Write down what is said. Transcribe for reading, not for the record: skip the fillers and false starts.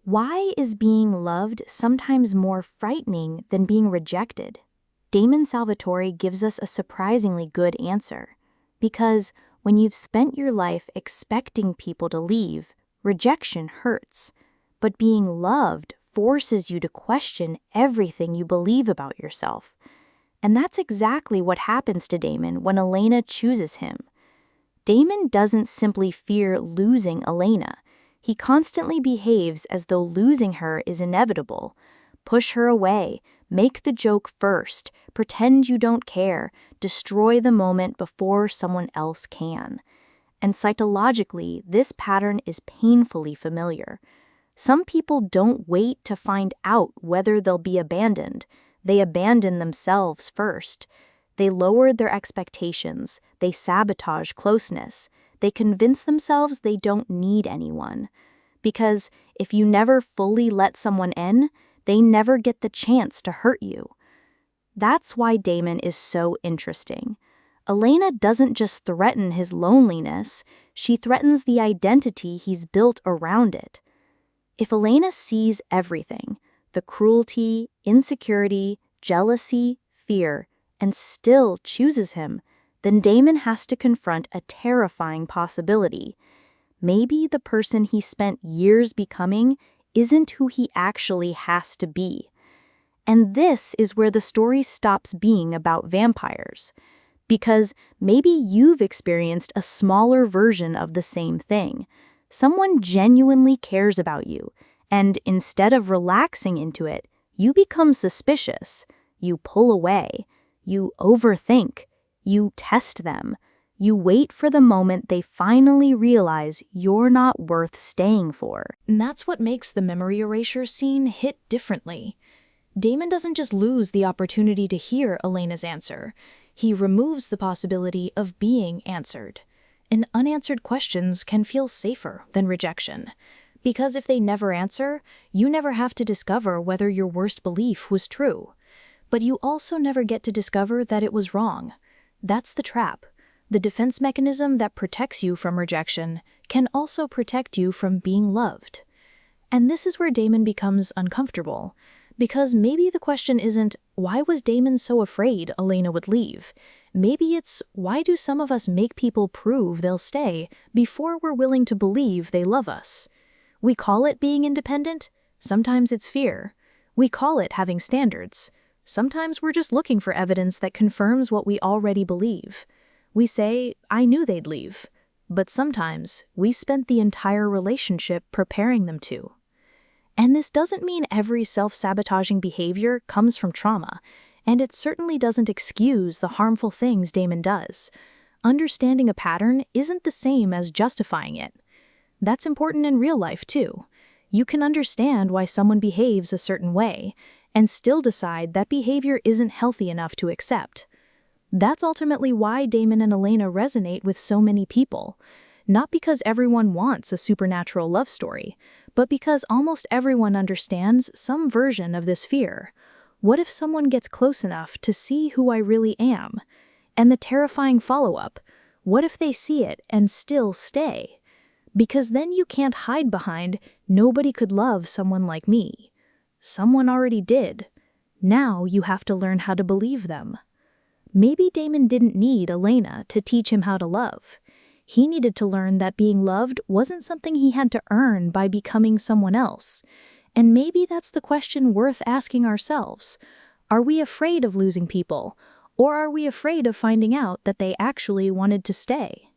Why is being loved sometimes more frightening than being rejected? Damon Salvatore gives us a surprisingly good answer. Because when you've spent your life expecting people to leave, rejection hurts. But being loved forces you to question everything you believe about yourself. And that's exactly what happens to Damon when Elena chooses him. Damon doesn't simply fear losing Elena. He constantly behaves as though losing her is inevitable. Push her away, make the joke first, pretend you don't care, destroy the moment before someone else can. And psychologically, this pattern is painfully familiar. Some people don't wait to find out whether they'll be abandoned. They abandon themselves first. They lower their expectations. They sabotage closeness. They convince themselves they don't need anyone. Because if you never fully let someone in, they never get the chance to hurt you. That's why Damon is so interesting. Elena doesn't just threaten his loneliness, she threatens the identity he's built around it. If Elena sees everything, the cruelty, insecurity, jealousy, fear, and still chooses him, then Damon has to confront a terrifying possibility. Maybe the person he spent years becoming isn't who he actually has to be. And this is where the story stops being about vampires. Because maybe you've experienced a smaller version of the same thing. Someone genuinely cares about you, and instead of relaxing into it, you become suspicious. You pull away. You overthink. You test them. You wait for the moment they finally realize you're not worth staying for. And that's what makes the memory erasure scene hit differently. Damon doesn't just lose the opportunity to hear Elena's answer. He removes the possibility of being answered. And unanswered questions can feel safer than rejection. Because if they never answer, you never have to discover whether your worst belief was true. But you also never get to discover that it was wrong. That's the trap. The defense mechanism that protects you from rejection can also protect you from being loved. And this is where Damon becomes uncomfortable. Because maybe the question isn't, why was Damon so afraid Elena would leave? Maybe it's, why do some of us make people prove they'll stay before we're willing to believe they love us? We call it being independent. Sometimes it's fear. We call it having standards. Sometimes we're just looking for evidence that confirms what we already believe. We say, I knew they'd leave. But sometimes we spent the entire relationship preparing them to. And this doesn't mean every self-sabotaging behavior comes from trauma, and it certainly doesn't excuse the harmful things Damon does. Understanding a pattern isn't the same as justifying it. That's important in real life, too. You can understand why someone behaves a certain way, and still decide that behavior isn't healthy enough to accept. That's ultimately why Damon and Elena resonate with so many people. Not because everyone wants a supernatural love story, but because almost everyone understands some version of this fear. What if someone gets close enough to see who I really am? And the terrifying follow-up, what if they see it and still stay? Because then you can't hide behind, nobody could love someone like me. Someone already did. Now you have to learn how to believe them. Maybe Damon didn't need Elena to teach him how to love. He needed to learn that being loved wasn't something he had to earn by becoming someone else. And maybe that's the question worth asking ourselves. Are we afraid of losing people? Or are we afraid of finding out that they actually wanted to stay?